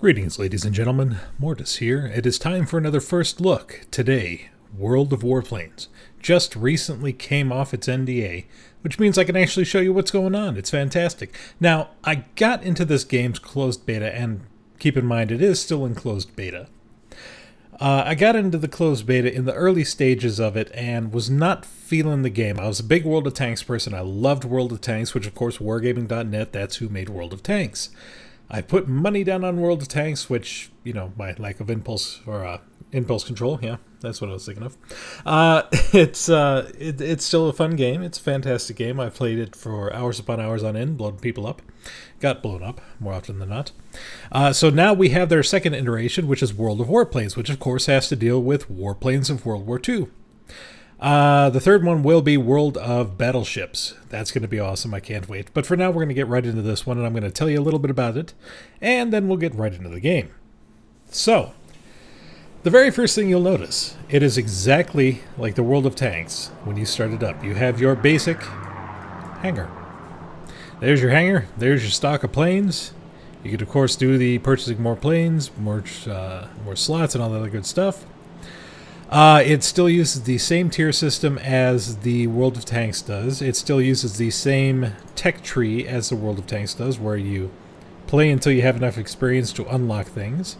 Greetings, ladies and gentlemen. Mortis here. It is time for another first look. Today, World of Warplanes. Just recently came off its NDA, which means I can actually show you what's going on. It's fantastic. Now, I got into this game's closed beta, and keep in mind it is still in closed beta. I got into the closed beta in the early stages of it and was not feeling the game. I was a big World of Tanks person. I loved World of Tanks, which of course Wargaming.net, that's who made World of Tanks. I put money down on World of Tanks, which, you know, my lack of impulse or impulse control, yeah, that's what I was thinking of. It's still a fun game. It's a fantastic game. I've played it for hours upon hours on end, blown people up. Got blown up, more often than not. So now we have their second iteration, which is World of Warplanes, which of course has to deal with warplanes of World War II. The third one will be World of Battleships. That's going to be awesome. I can't wait. But for now, we're going to get right into this one, and I'm going to tell you a little bit about it, and then we'll get right into the game. So, the very first thing you'll notice, it is exactly like the World of Tanks when you start it up. You have your basic hangar. There's your hangar. There's your stock of planes. You could, of course, do the purchasing more planes, more slots, and all that other good stuff. It still uses the same tier system as the World of Tanks does. It still uses the same tech tree as the World of Tanks does, where you play until you have enough experience to unlock things.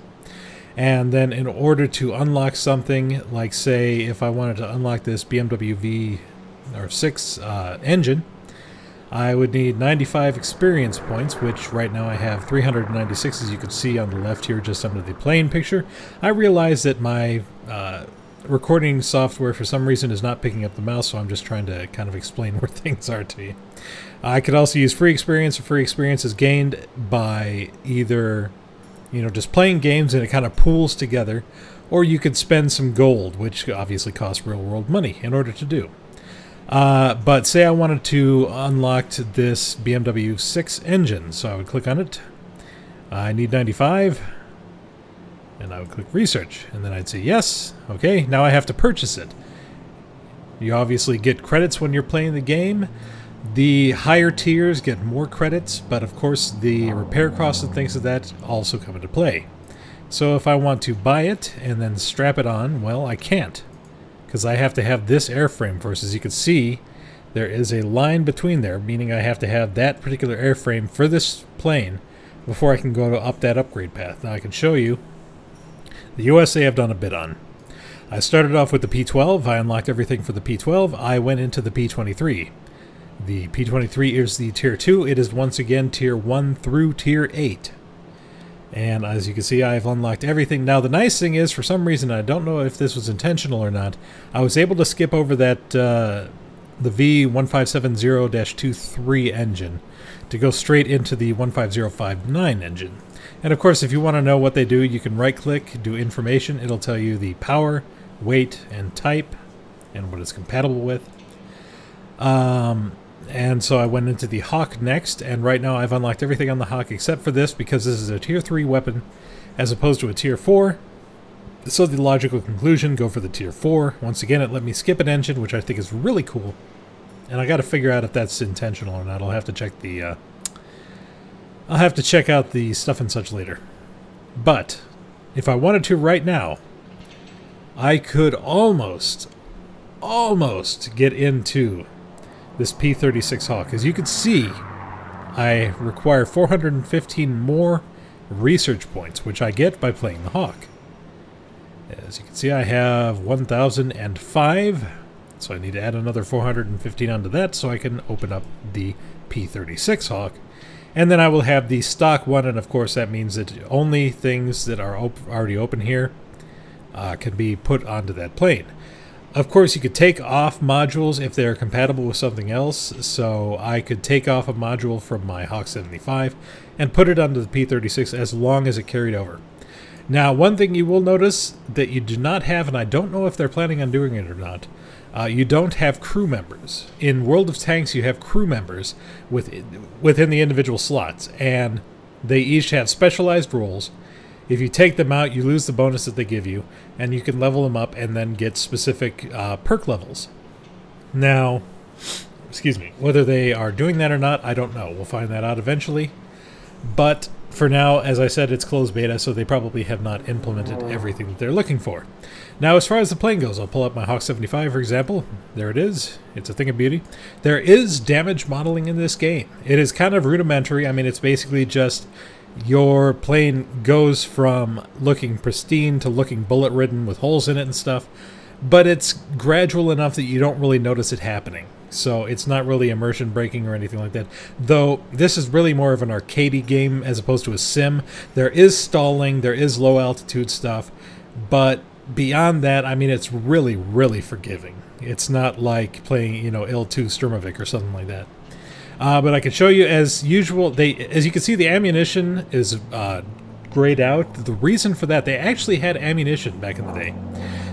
And then in order to unlock something, like say if I wanted to unlock this BMW V6 engine, I would need 95 experience points, which right now I have 396, as you can see on the left here just under the plane picture. I realize that my recording software for some reason is not picking up the mouse, so I'm just trying to kind of explain where things are to you. I could also use free experience. Free experience is gained by either, you know, just playing games and it kind of pools together, or you could spend some gold, which obviously costs real world money in order to do. But say I wanted to unlock this BMW 6 engine, so I would click on it. I need 95. And I would click research, and then I'd say yes. Okay, now I have to purchase it. You obviously get credits when you're playing the game. The higher tiers get more credits, but of course the repair costs and things like that also come into play. So if I want to buy it and then strap it on, well, I can't, because I have to have this airframe first. As you can see, there is a line between there, meaning I have to have that particular airframe for this plane before I can go up that upgrade path. Now I can show you. The USA I've done a bit on. I started off with the P-12. I unlocked everything for the P-12. I went into the P-23. The P-23 is the Tier 2. It is once again Tier 1 through Tier 8. And as you can see, I've unlocked everything. Now the nice thing is, for some reason, I don't know if this was intentional or not, I was able to skip over that the V1570-23 engine to go straight into the 15059 engine. And of course, if you want to know what they do, you can right-click, do information. It'll tell you the power, weight, and type, and what it's compatible with. And so I went into the Hawk next, and right now I've unlocked everything on the Hawk except for this, because this is a Tier 3 weapon as opposed to a Tier 4. So the logical conclusion, go for the Tier 4. Once again, it let me skip an engine, which I think is really cool. And I got to figure out if that's intentional or not. I'll have to check the I'll have to check out the stuff and such later. But if I wanted to right now, I could almost get into this P-36 Hawk. As you can see, I require 415 more research points, which I get by playing the Hawk. As you can see, I have 1,005, so I need to add another 415 onto that so I can open up the P-36 Hawk. And then I will have the stock one, and of course that means that only things that are already open here can be put onto that plane. Of course, you could take off modules if they're compatible with something else, so I could take off a module from my Hawk 75 and put it onto the P-36 as long as it carried over. Now, one thing you will notice that you do not have, and I don't know if they're planning on doing it or not, you don't have crew members. In World of Tanks, you have crew members within the individual slots, and they each have specialized roles. If you take them out, you lose the bonus that they give you, and you can level them up and then get specific perk levels. Now, excuse me, whether they are doing that or not, I don't know. We'll find that out eventually. But for now, as I said, it's closed beta, so they probably have not implemented everything that they're looking for. Now, as far as the plane goes, I'll pull up my Hawk 75, for example. There it is. It's a thing of beauty. There is damage modeling in this game. It is kind of rudimentary. I mean, it's basically just your plane goes from looking pristine to looking bullet-ridden with holes in it and stuff, but it's gradual enough that you don't really notice it happening. So it's not really immersion breaking or anything like that. Though this is really more of an arcadey game as opposed to a sim. There is stalling, there is low altitude stuff, but beyond that, I mean, it's really, really forgiving. It's not like playing, you know, IL-2 Sturmovik or something like that. But I can show you as usual. As you can see, the ammunition is grayed out. The reason for that, they actually had ammunition back in the day.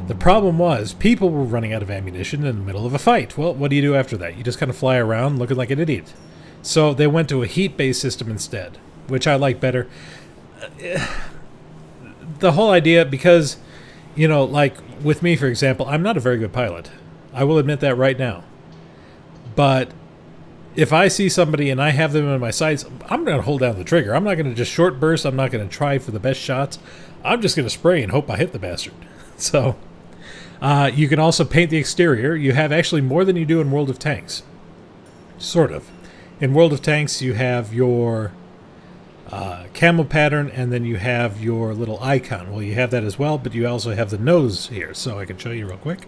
The problem was people were running out of ammunition in the middle of a fight. Well, what do you do after that? You just kind of fly around looking like an idiot. So they went to a heat-based system instead, which I like better. The whole idea, because, you know, like with me, for example, I'm not a very good pilot. I will admit that right now. But if I see somebody and I have them in my sights, I'm going to hold down the trigger. I'm not going to just short burst. I'm not going to try for the best shots. I'm just going to spray and hope I hit the bastard. So you can also paint the exterior. You have actually more than you do in World of Tanks. Sort of. In World of Tanks, you have your camo pattern, and then you have your little icon. Well, you have that as well, but you also have the nose here. So I can show you real quick.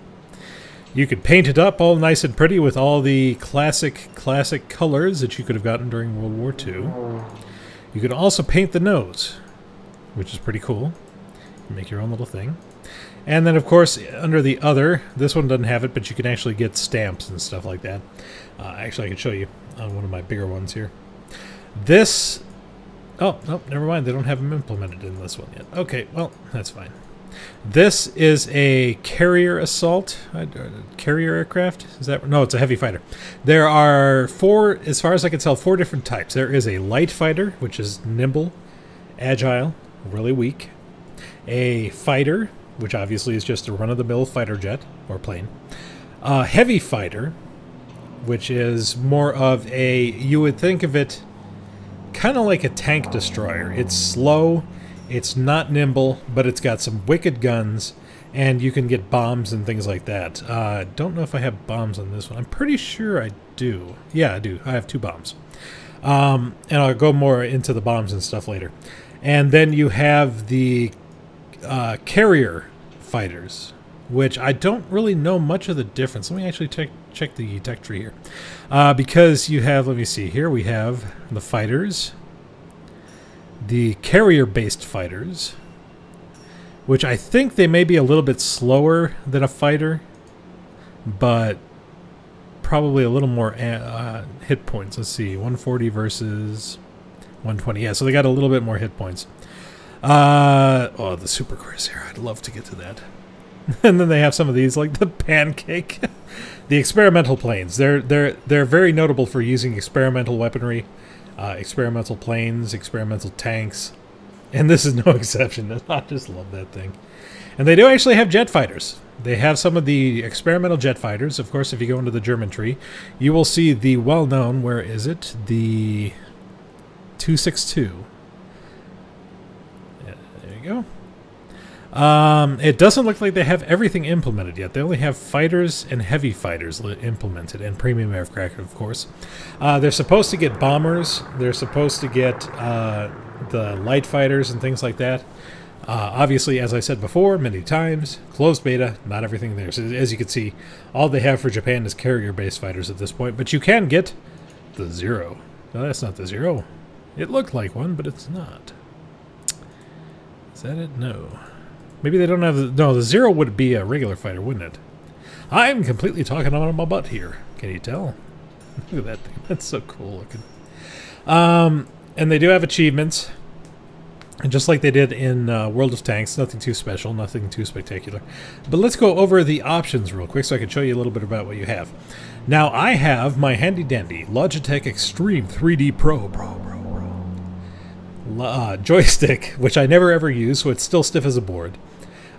You could paint it up all nice and pretty with all the classic colors that you could have gotten during World War II. You could also paint the nose, which is pretty cool. Make your own little thing. And then, of course, under the other, this one doesn't have it, but you can actually get stamps and stuff like that. Actually, I can show you on one of my bigger ones here. This... Oh, no, never mind. They don't have them implemented in this one yet. Okay, well, that's fine. This is a carrier assault, carrier aircraft. Is that no? It's a heavy fighter. There are four, as far as I can tell, four different types. There is a light fighter, which is nimble, agile, really weak. A fighter, which obviously is just a run-of-the-mill fighter jet or plane. A heavy fighter, which is more of a, you would think of it kind of like a tank destroyer. It's slow. It's not nimble, but it's got some wicked guns, and you can get bombs and things like that. Don't know if I have bombs on this one. I'm pretty sure I do. Yeah, I do. I have 2 bombs. And I'll go more into the bombs and stuff later. And then you have the carrier fighters, which I don't really know much of the difference. Let me actually check the tech tree here. Because you have, let me see, here we have the fighters. The carrier-based fighters, which I think they may be a little bit slower than a fighter, but probably a little more hit points. Let's see, 140 versus 120. Yeah, so they got a little bit more hit points. Oh, the Super Corsair. I'd love to get to that. And then they have some of these, like the Pancake. The experimental planes. They're very notable for using experimental weaponry. Experimental planes, experimental tanks, and this is no exception. I just love that thing. And they do actually have jet fighters. They have some of the experimental jet fighters. Of course, if you go into the German tree, you will see the well-known, where is it? The 262. Yeah, there you go. It doesn't look like they have everything implemented yet. They only have fighters and heavy fighters implemented, and premium aircraft, of course. They're supposed to get bombers. They're supposed to get the light fighters and things like that. Obviously, as I said before many times, closed beta, not everything there. So as you can see, all they have for Japan is carrier-based fighters at this point. But you can get the Zero. No, that's not the Zero. It looked like one, but it's not. Is that it? No. Maybe they don't have the... No, the Zero would be a regular fighter, wouldn't it? I'm completely talking out of my butt here. Can you tell? Look at that thing. That's so cool looking. And they do have achievements. And just like they did in World of Tanks, nothing too special, nothing too spectacular. But let's go over the options real quick so I can show you a little bit about what you have. Now, I have my handy-dandy Logitech Extreme 3D Pro joystick, which I never ever use, so it's still stiff as a board.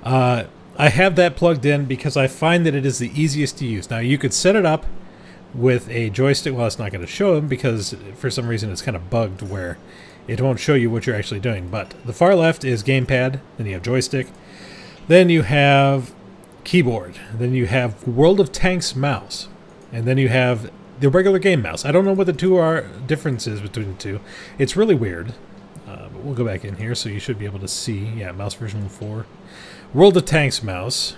I have that plugged in because I find that it is the easiest to use. Now, you could set it up with a joystick. Well, it's not going to show them because for some reason it's kind of bugged where it won't show you what you're actually doing. But the far left is gamepad, then you have joystick, then you have keyboard, then you have World of Tanks mouse, and then you have the regular game mouse. I don't know what the two are differences between the two. It's really weird. But we'll go back in here so you should be able to see. Yeah, mouse version 4. World of Tanks mouse.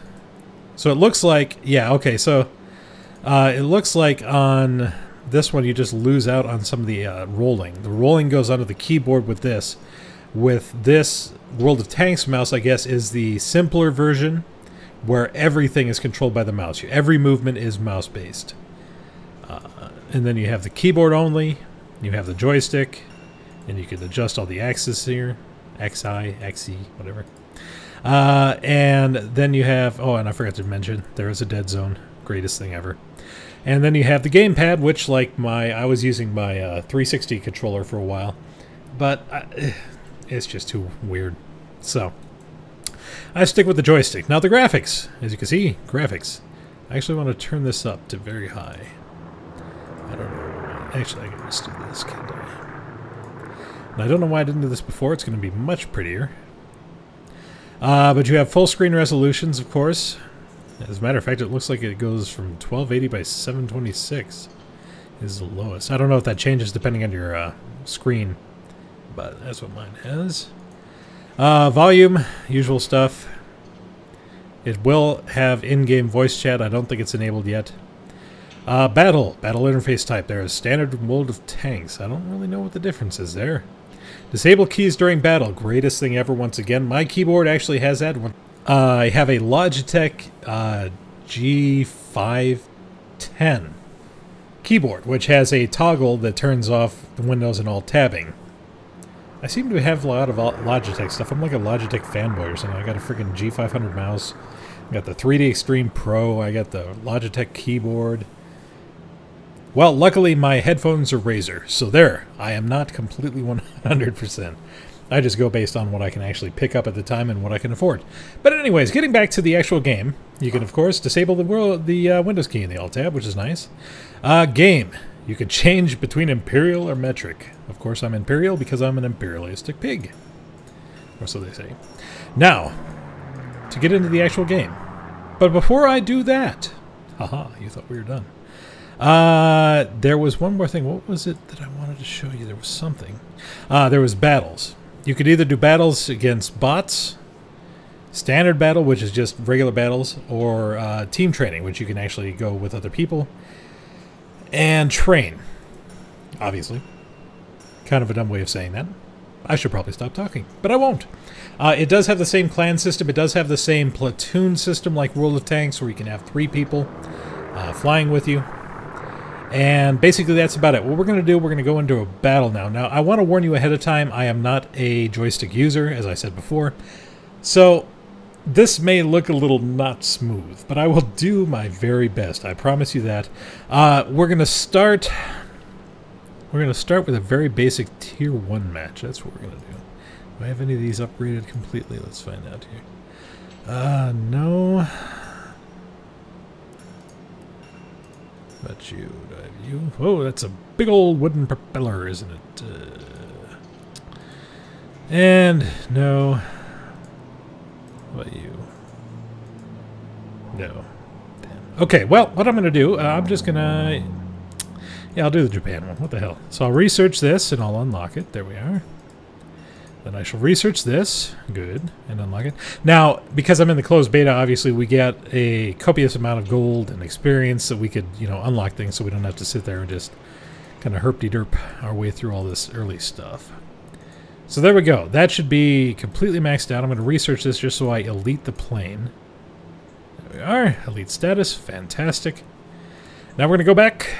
So it looks like, yeah, okay, so it looks like on this one you just lose out on some of the rolling. The rolling goes onto the keyboard with this. With this World of Tanks mouse, I guess, is the simpler version where everything is controlled by the mouse. Every movement is mouse-based. And then you have the keyboard only, you have the joystick, and you can adjust all the axes here. XI, XE, whatever. And then you have, oh, and I forgot to mention, there is a dead zone. Greatest thing ever. And then you have the gamepad, which, like I was using my 360 controller for a while. But it's just too weird. So, I stick with the joystick. Now the graphics, as you can see, graphics. I actually want to turn this up to very high. I don't know. Actually, I can just do this, can't I? And I don't know why I didn't do this before. It's going to be much prettier. But you have full screen resolutions, of course. As a matter of fact, it looks like it goes from 1280 by 726 is the lowest. I don't know if that changes depending on your screen, but that's what mine has. Volume, usual stuff. It will have in-game voice chat. I don't think it's enabled yet. Battle interface type. There is standard World of Tanks. I don't really know what the difference is there. Disable keys during battle. Greatest thing ever once again. My keyboard actually has that one. I have a Logitech G510 keyboard, which has a toggle that turns off the Windows and Alt tabbing. I seem to have a lot of Logitech stuff. I'm like a Logitech fanboy or something. I got a freaking G500 mouse. I got the 3D Extreme Pro. I got the Logitech keyboard. Well, luckily my headphones are Razer, so there. I am not completely 100%. I just go based on what I can actually pick up at the time and what I can afford. But anyways, getting back to the actual game, you can of course disable the Windows key in the Alt tab, which is nice. Game. You can change between Imperial or Metric. Of course I'm Imperial because I'm an imperialistic pig. Or so they say. Now, to get into the actual game. But before I do that... Haha, you thought we were done. There was one more thing. What was it that I wanted to show you? There was something. There was battles. You could either do battles against bots, standard battle, which is just regular battles, or team training, which you can actually go with other people and train. Obviously. Kind of a dumb way of saying that. I should probably stop talking, but I won't. It does have the same clan system. It does have the same platoon system like World of Tanks, where you can have 3 people flying with you. And basically that's about it. What we're going to do, we're going to go into a battle now. Now, I want to warn you ahead of time, I am not a joystick user, as I said before. So, this may look a little not smooth, but I will do my very best. I promise you that. We're going to start with a very basic Tier 1 match. That's what we're going to do. Do I have any of these upgraded completely? Let's find out here. No. But you, do I have you? Oh, that's a big old wooden propeller, isn't it? And no. What about you? No. Damn. Okay, well, what I'm going to do, I'm just going to... Yeah, I'll do the Japan one. What the hell? So I'll research this, and I'll unlock it. There we are. Then I shall research this. Good. And unlock it. Now, because I'm in the closed beta, obviously we get a copious amount of gold and experience so we could, you know, unlock things so we don't have to sit there and just kind of herp-de-derp our way through all this early stuff. So there we go. That should be completely maxed out. I'm going to research this just so I elite the plane. There we are. Elite status. Fantastic. Now we're going to go back.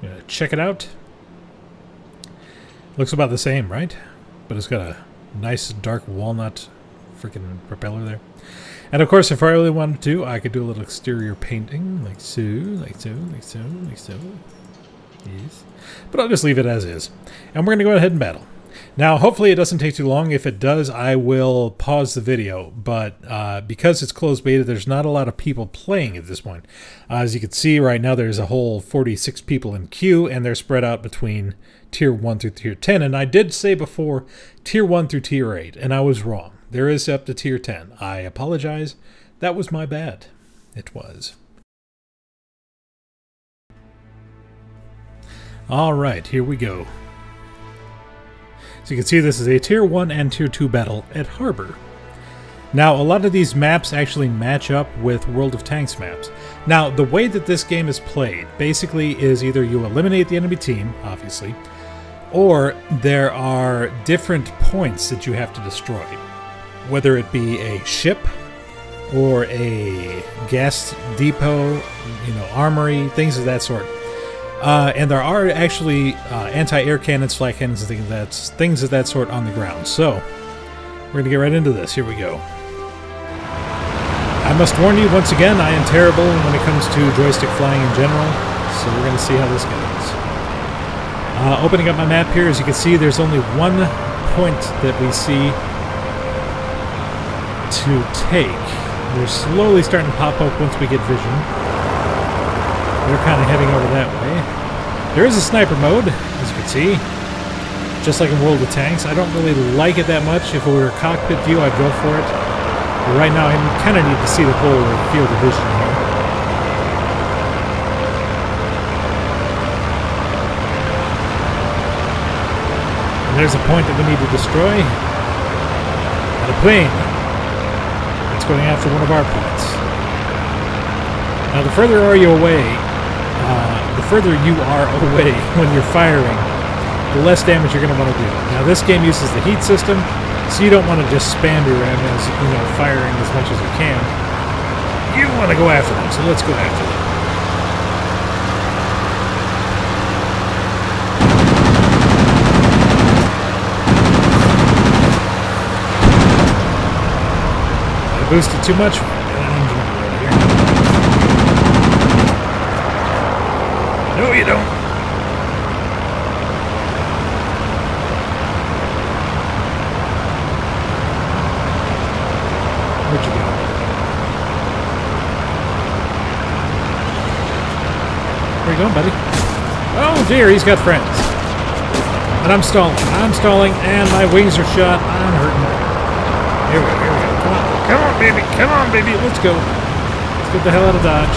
I'm going to check it out. Looks about the same, right? But it's got a nice dark walnut freaking propeller there. And of course, if I really wanted to, I could do a little exterior painting, like so, like so, like so, like so. Yes. But I'll just leave it as is. And we're going to go ahead and battle. Now, hopefully it doesn't take too long. If it does, I will pause the video. But because it's closed beta, there's not a lot of people playing at this point. As you can see right now, there's a whole 46 people in queue, and they're spread out between Tier 1 through Tier 10. And I did say before, Tier 1 through Tier 8, and I was wrong. There is up to Tier 10. I apologize. That was my bad. It was. Alright, here we go. So you can see this is a Tier 1 and Tier 2 battle at Harbor. Now, a lot of these maps actually match up with World of Tanks maps. Now, the way that this game is played basically is either you eliminate the enemy team, obviously, or there are different points that you have to destroy. Whether it be a ship, or a gas depot, armory, things of that sort. And there are actually anti-air cannons, flat cannons, and things of that sort on the ground. So, we're going to get right into this. Here we go. I must warn you, once again, I am terrible when it comes to joystick flying in general, so we're going to see how this goes. Opening up my map here, as you can see, there's only one point that we see to take. They're slowly starting to pop up once we get vision. They're kind of heading over that way. There is a sniper mode, as you can see. Just like in World of Tanks. I don't really like it that much. If it were a cockpit view, I'd go for it. But right now, I kind of need to see the whole field of vision here. And there's a point that we need to destroy. And a plane. It's going after one of our points. Now, the further you are away when you're firing, the less damage you're going to want to do. Now, this game uses the heat system, so you don't want to just spam your enemies, firing as much as you can. You want to go after them, so let's go after them. Boosted too much. No, you don't. Where'd you go? Where you going, buddy? Oh dear, he's got friends. And I'm stalling. And my wings are shot. I'm hurting. Here we go. Come on, baby, let's go. Let's get the hell out of Dodge.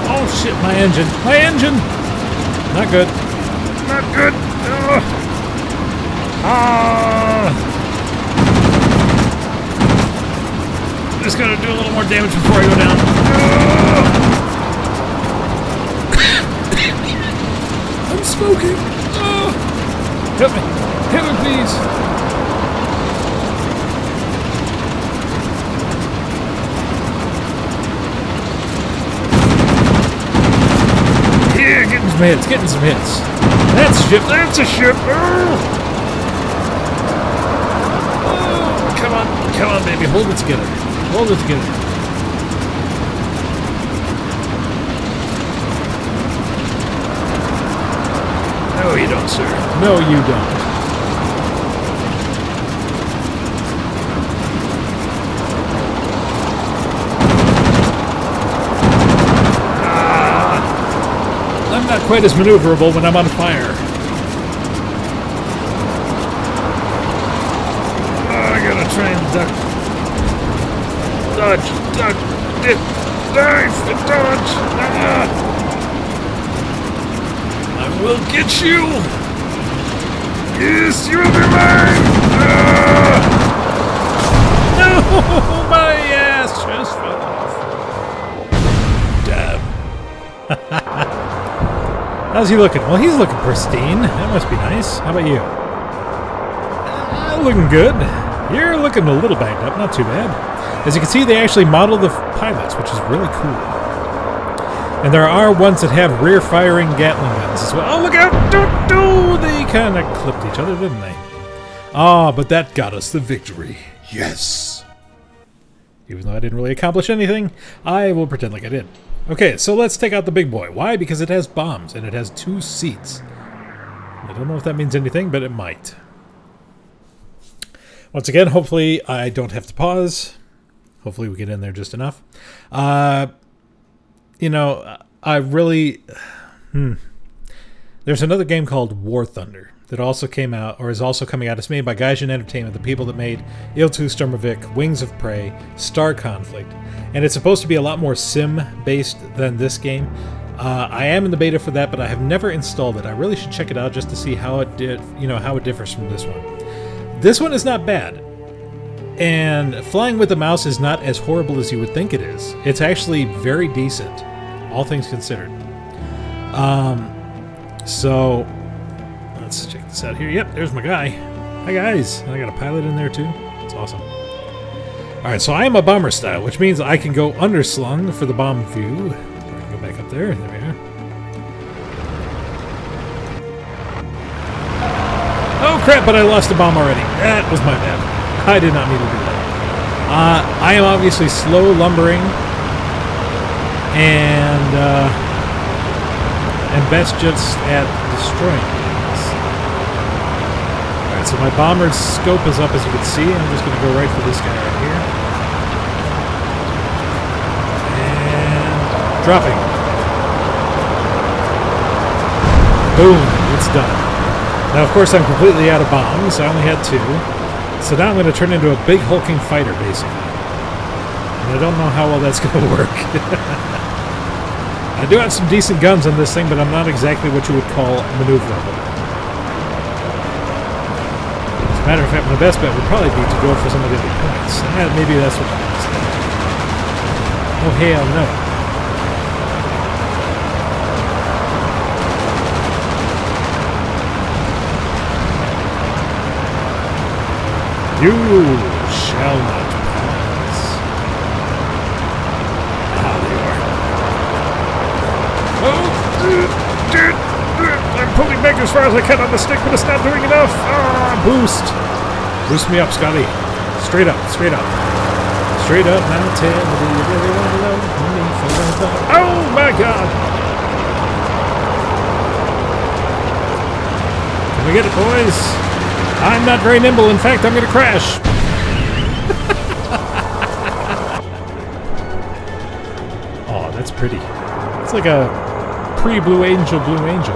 Oh shit, my engine. Not good. Just gotta do a little more damage before I go down. I'm smoking. Help me, please. Yeah, getting some hits. That's a ship. Come on, baby, hold it together. No, you don't, sir. No, you don't. I'm not quite as maneuverable when I'm on fire. I gotta try and duck. Dodge, dip, dive, dodge. I will get you. Yes, you will be mine. No, my ass just fell off. Damn. How's he looking? Well, he's looking pristine. That must be nice. How about you? Looking good. You're looking a little banged up. Not too bad. As you can see, they actually modeled the pilots, which is really cool. And there are ones that have rear-firing Gatling guns as well. Oh, look out! They kind of clipped each other, didn't they? Ah, but that got us the victory. Yes! Even though I didn't really accomplish anything, I will pretend like I did. Okay, so let's take out the big boy. Why? Because it has bombs, and it has 2 seats. I don't know if that means anything, but it might. Once again, hopefully I don't have to pause. Hopefully we get in there just enough. You know, I really... There's another game called War Thunder that also came out, or is also coming out. It's made by Gaijin Entertainment, the people that made Il-2 Sturmovik, Wings of Prey, Star Conflict. And it's supposed to be a lot more sim-based than this game. I am in the beta for that, but I have never installed it. I really should check it out just to see how it did, you know, how it differs from this one. This one is not bad. And flying with the mouse is not as horrible as you would think it is. It's actually very decent, all things considered. So, let's check this out here. Yep, there's my guy. Hi guys. I got a pilot in there too. That's awesome. Alright, so I am a bomber style, which means I can go underslung for the bomb view. I can go back up there. There we are. Oh crap, but I lost a bomb already. That was my bad. I did not mean to do that. I am obviously slow lumbering and best just at destroying things. Alright, so my bomber's scope is up, as you can see. I'm just going to go right for this guy right here. And dropping. Boom, it's done. Now, of course, I'm completely out of bombs. I only had 2. So now I'm going to turn into a big hulking fighter, basically. And I don't know how well that's going to work. I do have some decent guns on this thing, but I'm not exactly what you would call maneuverable. As a matter of fact, my best bet would probably be to go for some of the other points. Maybe that's what I'm saying. Oh, hell no. You shall not pass. Ah, there you are. Oh, I'm pulling back as far as I can on the stick, but it's not doing enough. Ah, boost. Boost me up, Scotty. Straight up, straight up. Straight up, now tell me, do you really want to love me forever? Oh, my God. Can we get it, boys? I'm not very nimble. In fact, I'm going to crash. Oh, that's pretty. It's like a pre-Blue Angel, Blue Angel.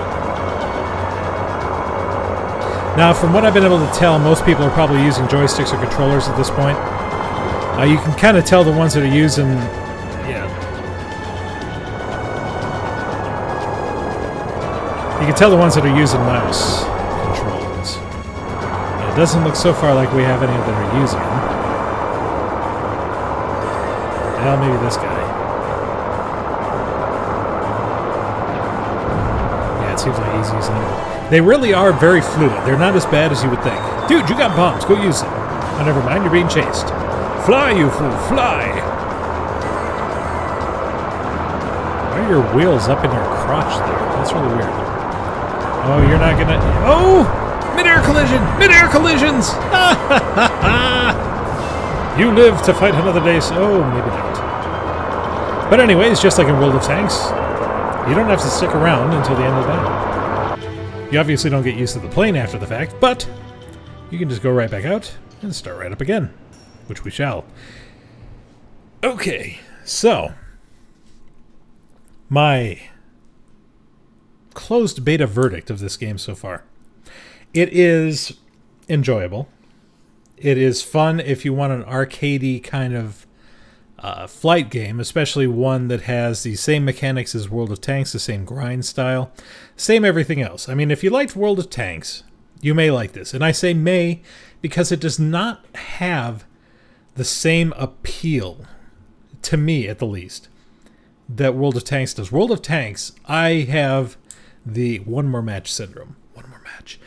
Now, from what I've been able to tell, most people are probably using joysticks or controllers at this point. You can kind of tell the ones that are using... Yeah. You can tell the ones that are using mouse controls. It doesn't look so far like we have any that are using them. Well, maybe this guy. Yeah, it seems like he's using them. They really are very fluid. They're not as bad as you would think. Dude, you got bombs. Go use them. Oh, never mind. You're being chased. Fly, you fool. Fly! Why are your wheels up in your crotch there? That's really weird. Oh, you're not gonna... Oh! Mid-air collision! Mid-air collisions! You live to fight another day, so... Oh, maybe not. But anyways, just like in World of Tanks, you don't have to stick around until the end of the battle. You obviously don't get used to the plane after the fact, but you can just go right back out and start right up again, which we shall. Okay, so... my closed beta verdict of this game so far. It is enjoyable. It is fun if you want an arcadey kind of flight game, especially one that has the same mechanics as World of Tanks, the same grind style, same everything else. I mean, if you liked World of Tanks, you may like this. And I say may because it does not have the same appeal, to me at the least, that World of Tanks does. World of Tanks, I have the one more match syndrome. One more match.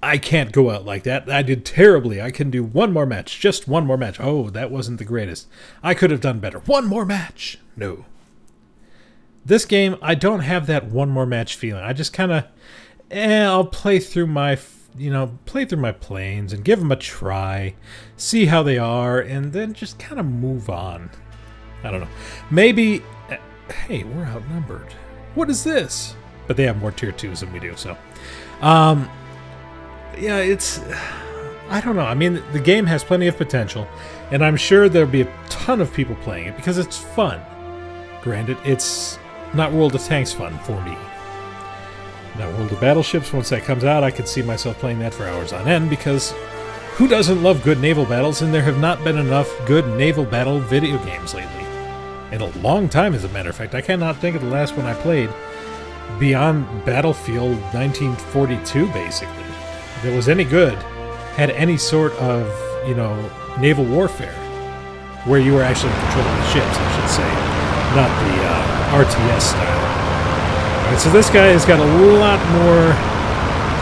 I can't go out like that. I did terribly. I can do one more match. Just one more match. Oh, that wasn't the greatest. I could have done better. One more match. No. This game, I don't have that one more match feeling. I just kind of, I'll play through my, play through my planes and give them a try, see how they are, and then just kind of move on. I don't know. Maybe, hey, we're outnumbered. What is this? But they have more tier 2s than we do, so. Yeah, it's, I don't know. I mean, the game has plenty of potential, and I'm sure there'll be a ton of people playing it because it's fun. Granted, it's not World of Tanks fun for me. Now, World of Battleships, once that comes out, I could see myself playing that for hours on end, because who doesn't love good naval battles, and there have not been enough good naval battle video games lately. In a long time, as a matter of fact. I cannot think of the last one I played beyond Battlefield 1942, basically. If it was any good, had any sort of, naval warfare, where you were actually in control of the ships, I should say, not the RTS style. Alright, so this guy has got a lot more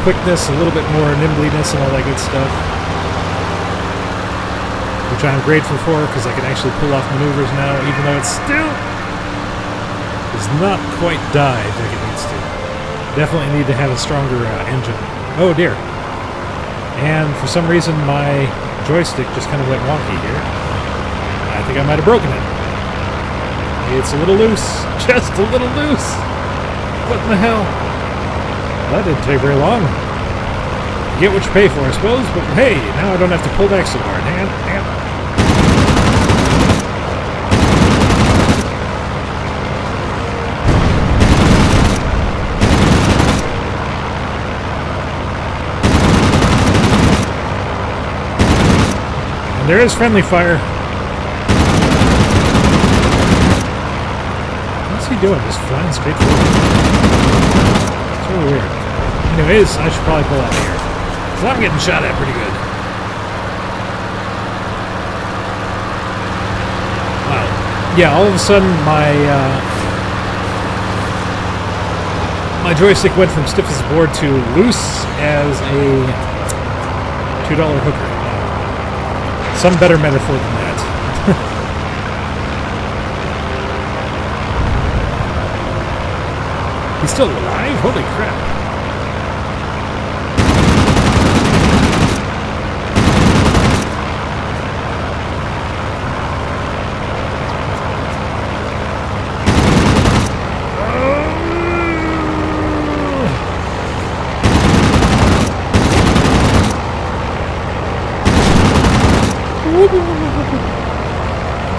quickness, a little bit more nimbliness and all that good stuff, which I'm grateful for, because I can actually pull off maneuvers now, even though it still does not quite dive like it needs to. Definitely need to have a stronger engine. Oh dear. And for some reason my joystick just kind of went wonky here. I think I might have broken it. It's a little loose. Just a little loose. What in the hell? That didn't take very long. You get what you pay for, I suppose, but hey, now I don't have to pull back so hard. Hang on. There is friendly fire. What's he doing? Just flying straight forward. It's really weird. Anyways, I should probably pull out of here, because I'm getting shot at pretty good. Wow. Yeah, all of a sudden my joystick went from stiff as a board to loose as a $2 hooker. Some better metaphor than that. He's still alive? Holy crap.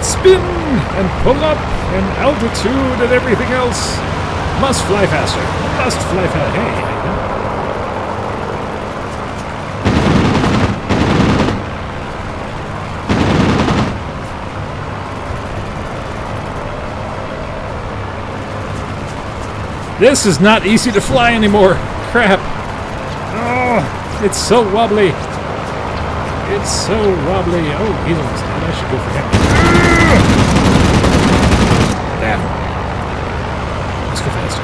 Spin and pull up and altitude and everything else. Must fly faster. Must fly faster. Hey. This is not easy to fly anymore. Crap. Oh, it's so wobbly. It's so wobbly. Oh, he's almost dead. I should go for him. Damn. Let's go faster.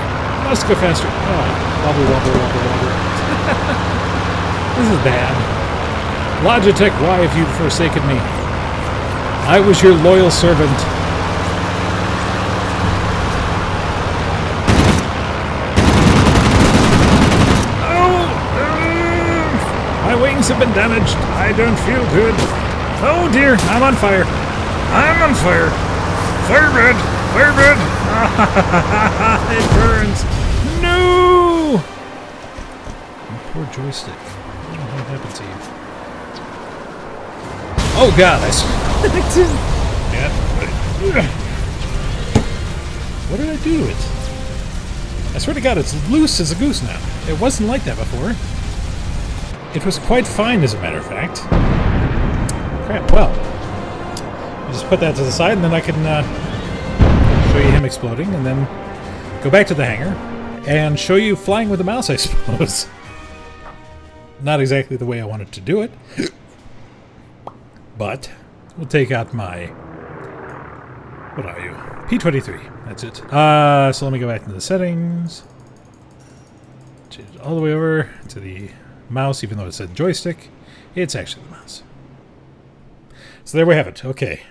Let's go faster. Oh, wobble, wobble, wobble, wobble. This is bad. Logitech, why have you forsaken me? I was your loyal servant. My wings have been damaged. I don't feel good. Oh dear, I'm on fire. I'm on fire. Firebird! Firebird! It burns. No! Poor joystick. What happened to you? Oh god, I yeah. What did I do to it? I swear to god, it's loose as a goose now. It wasn't like that before. It was quite fine, as a matter of fact. Crap, well. I'll just put that to the side, and then I can show you him exploding, and then go back to the hangar, and show you flying with the mouse, I suppose. Not exactly the way I wanted to do it. But we'll take out my... What are you? P-23. That's it. So let me go back into the settings. Change it all the way over to the... mouse, even though it said joystick, it's actually the mouse. So there we have it. Okay.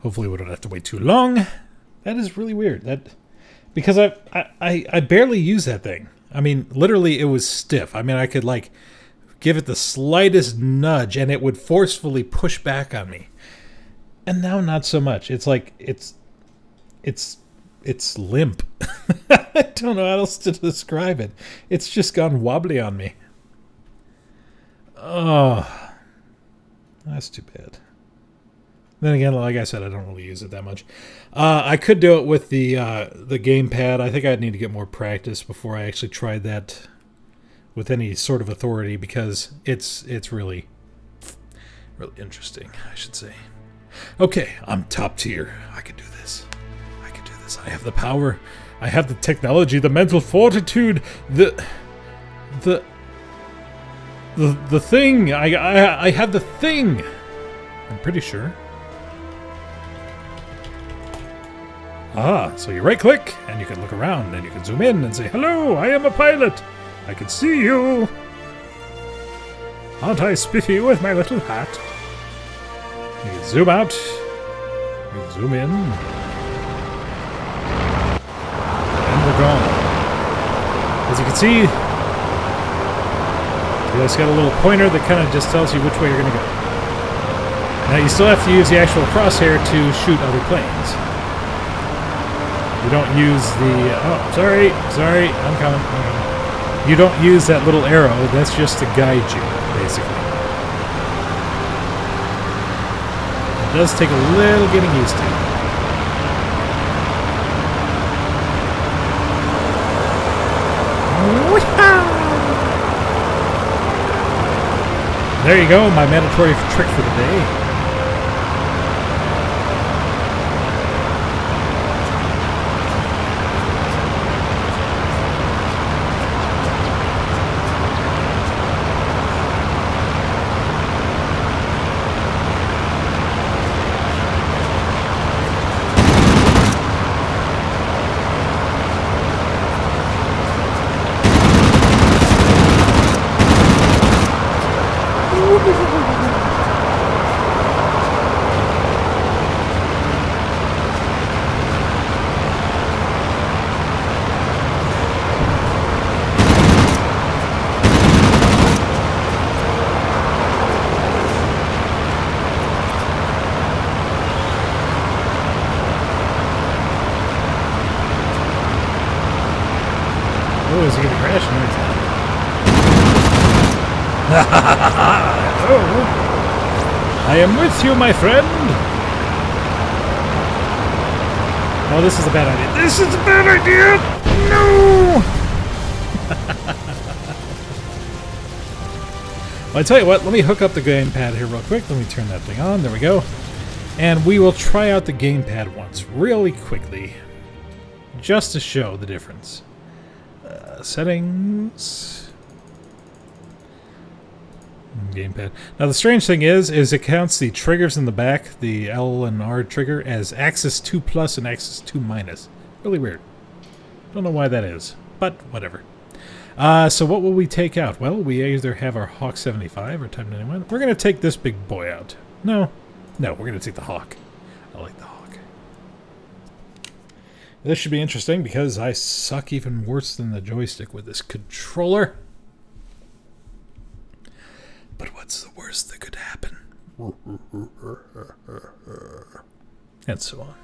Hopefully we don't have to wait too long. That is really weird. Because I barely use that thing. I mean, literally, it was stiff. I mean, I could like give it the slightest nudge, and it would forcefully push back on me. And now, not so much. It's like it's limp. I don't know how else to describe it. It's just gone wobbly on me. Oh, that's too bad. Then again, like I said, I don't really use it that much. I could do it with the gamepad. I think I'd need to get more practice before I actually tried that with any sort of authority, because it's really interesting, I should say. Okay, I'm top tier. I can do this. I can do this. I have the power. I have the technology, the mental fortitude, the thing. I have the thing. I'm pretty sure. Ah, so you right-click, and you can look around, and you can zoom in and say, "Hello, I am a pilot. I can see you. Aren't I spiffy with my little hat?" You can zoom out. You can zoom in. And we're gone. As you can see, it's got a little pointer that kind of just tells you which way you're going to go. Now, you still have to use the actual crosshair to shoot other planes. You don't use the... Oh, sorry, I'm coming. You don't use that little arrow. That's just to guide you, basically. It does take a little getting used to. There you go, my mandatory trick for the day. Oh, is he gonna crash? No, he's not. Oh, I am with you, my friend. Oh, this is a bad idea. This is a bad idea. No. Well, I tell you what. Let me hook up the gamepad here real quick. Let me turn that thing on. There we go. And we will try out the gamepad once, really quickly, just to show the difference. Settings. Gamepad. Now the strange thing is it counts the triggers in the back, the L and R trigger, as axis 2 plus and axis 2 minus. Really weird. Don't know why that is, but whatever. So what will we take out? Well, we either have our Hawk 75 or Type 91. We're going to take this big boy out. No, we're going to take the Hawk. I like the Hawk. This should be interesting because I suck even worse than the joystick with this controller. But what's the worst that could happen? And so on.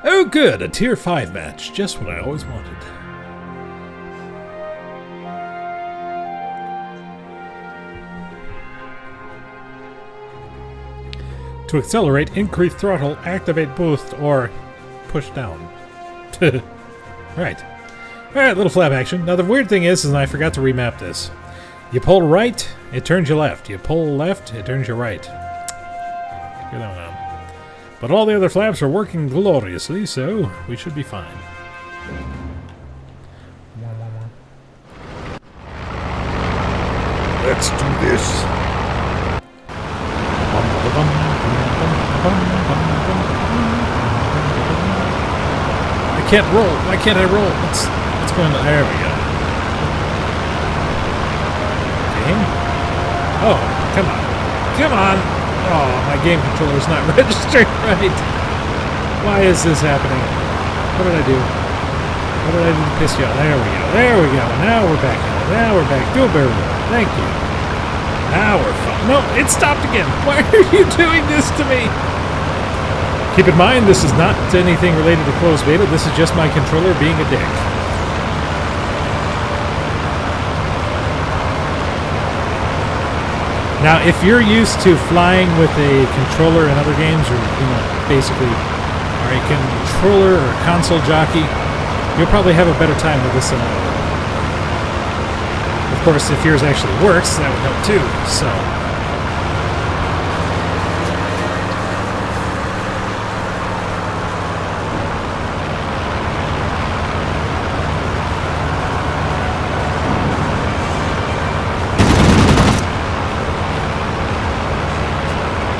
Oh good, a tier 5 match. Just what I always wanted. To accelerate, increase throttle, activate boost, or push down. Right. Alright, little flap action. Now the weird thing is I forgot to remap this. You pull right, it turns you left. You pull left, it turns you right. Figure that one out. But all the other flaps are working gloriously, so we should be fine. Let's do this. I can't roll. Why can't I roll? What's going on? There we go. Okay. Oh, come on. Come on! Oh, my game controller's not registering right. Why is this happening? What did I do? What did I do to piss you off? There we go. There we go. Now we're back in it. Now we're back. Do a barrel roll. Thank you. Now we're fine. No, it stopped again. Why are you doing this to me? Keep in mind, this is not anything related to closed beta. This is just my controller being a dick. Now, if you're used to flying with a controller in other games, or basically are a controller or a console jockey, you'll probably have a better time with this than I will. Of course, if yours actually works, that would help too. So.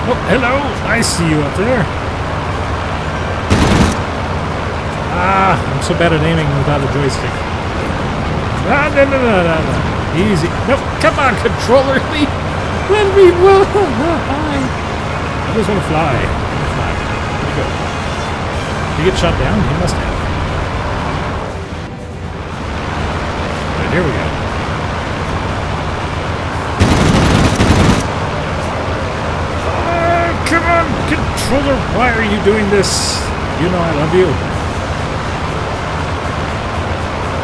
Oh, hello! I see you up there. Ah, I'm so bad at aiming without a joystick. Ah, no. Easy. No, come on, controller. Let me fly. I just want to fly. There you go. Did you get shot down? You must have. Right, here we go. Come on, controller, why are you doing this? You know I love you.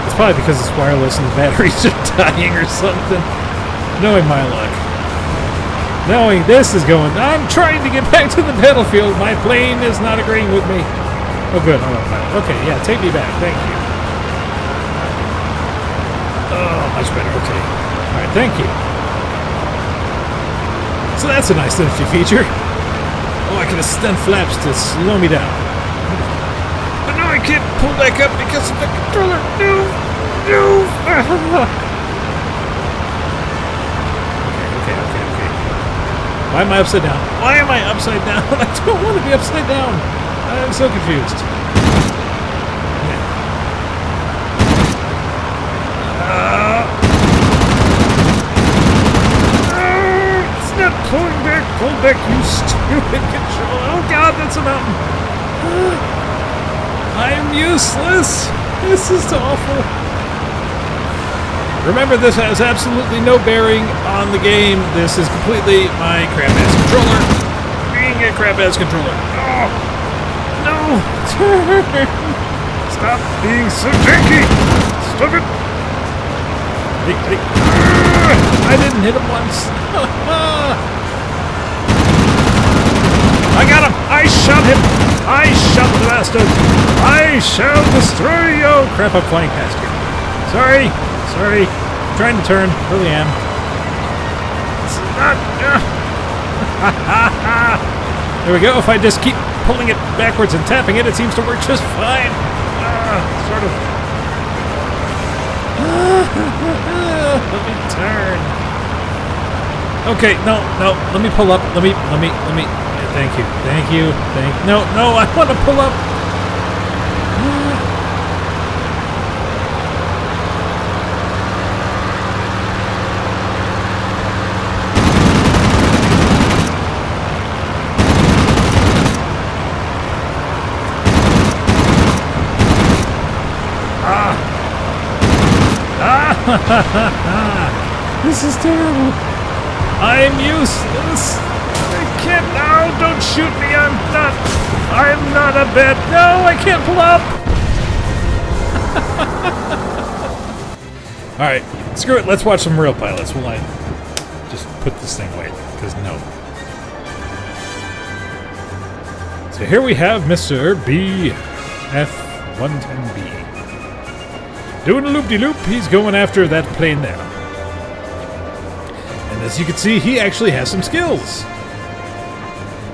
It's probably because it's wireless and the batteries are dying or something. Knowing my luck. Knowing this is going... I'm trying to get back to the battlefield. My plane is not agreeing with me. Oh, good. Oh, okay, yeah, take me back. Thank you. Oh, much better. Okay. All right, thank you. So that's a nice synergy feature. Oh, I can extend flaps to slow me down. But no, I can't pull back up because of the controller. No! Okay. Why am I upside down? Why am I upside down? I don't want to be upside down. I'm so confused. It's not pulling back. Pull back, you stupid controller. Oh god, that's a mountain. I'm useless. This is awful. Remember, this has absolutely no bearing on the game. This is completely my crap-ass controller. Being a crap-ass controller. Oh, no. Stop being so janky. Stop it. I didn't hit him once. I got him! I shot him! I shot the bastard! I shall destroy you! Oh, crap, I'm flying past you. Sorry. I'm trying to turn. Really am. It's not... There we go. If I just keep pulling it backwards and tapping it, it seems to work just fine. Sort of. Let me turn. Okay, no. Let me pull up. Let me. Thank you. No, I want to pull up. This is terrible. I'm useless. I can't now. Don't shoot me. I'm not a bad. No, I can't pull up. All right, screw it. Let's watch some real pilots. Will I just put this thing away? Because no. So here we have Mr. BF-110B. Doing a loop-de-loop, he's going after that plane there. And as you can see, he actually has some skills.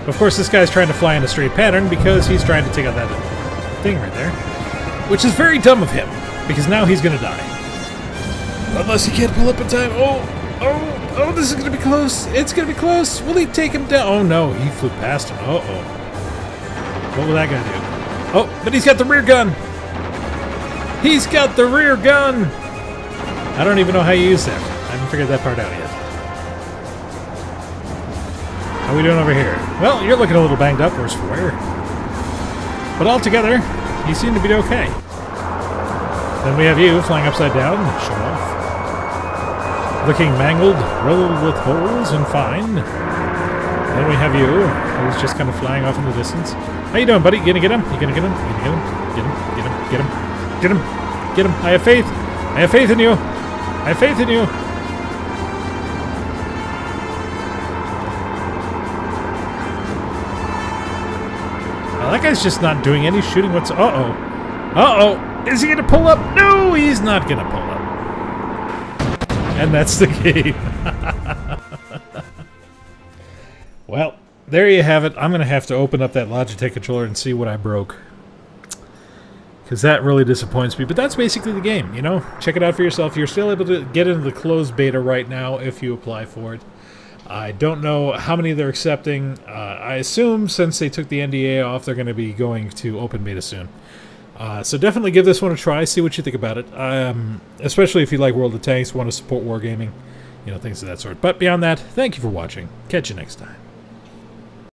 Of course, this guy's trying to fly in a straight pattern because he's trying to take out that thing right there. Which is very dumb of him, because now he's going to die. Unless he can't pull up in time. Oh, this is going to be close. It's going to be close. Will he take him down? Oh, no, he flew past him. Uh-oh. What will that guy do? Oh, but he's got the rear gun. He's got the rear gun! I don't even know how you use that. I haven't figured that part out yet. How we doing over here? Well, you're looking a little banged up, worse for wear. But altogether, you seem to be okay. Then we have you flying upside down, show off. Looking mangled, riddled with holes, and fine. Then we have you, who's just kind of flying off in the distance. How you doing, buddy? You gonna get him? You gonna get him? You gonna get him? Get him, get him, get him, get him, get him. I have faith. I have faith in you. I have faith in you. Well, that guy's just not doing any shooting whatsoever. Uh-oh. Uh-oh. Is he gonna pull up? No, he's not gonna pull up. And that's the game. Well, there you have it. I'm going to have to open up that Logitech controller and see what I broke. Because that really disappoints me. But that's basically the game, you know? Check it out for yourself. You're still able to get into the closed beta right now if you apply for it. I don't know how many they're accepting. I assume since they took the NDA off, they're going to be going to open beta soon. So definitely give this one a try. See what you think about it. Especially if you like World of Tanks, want to support wargaming. You know, things of that sort. But beyond that, thank you for watching. Catch you next time.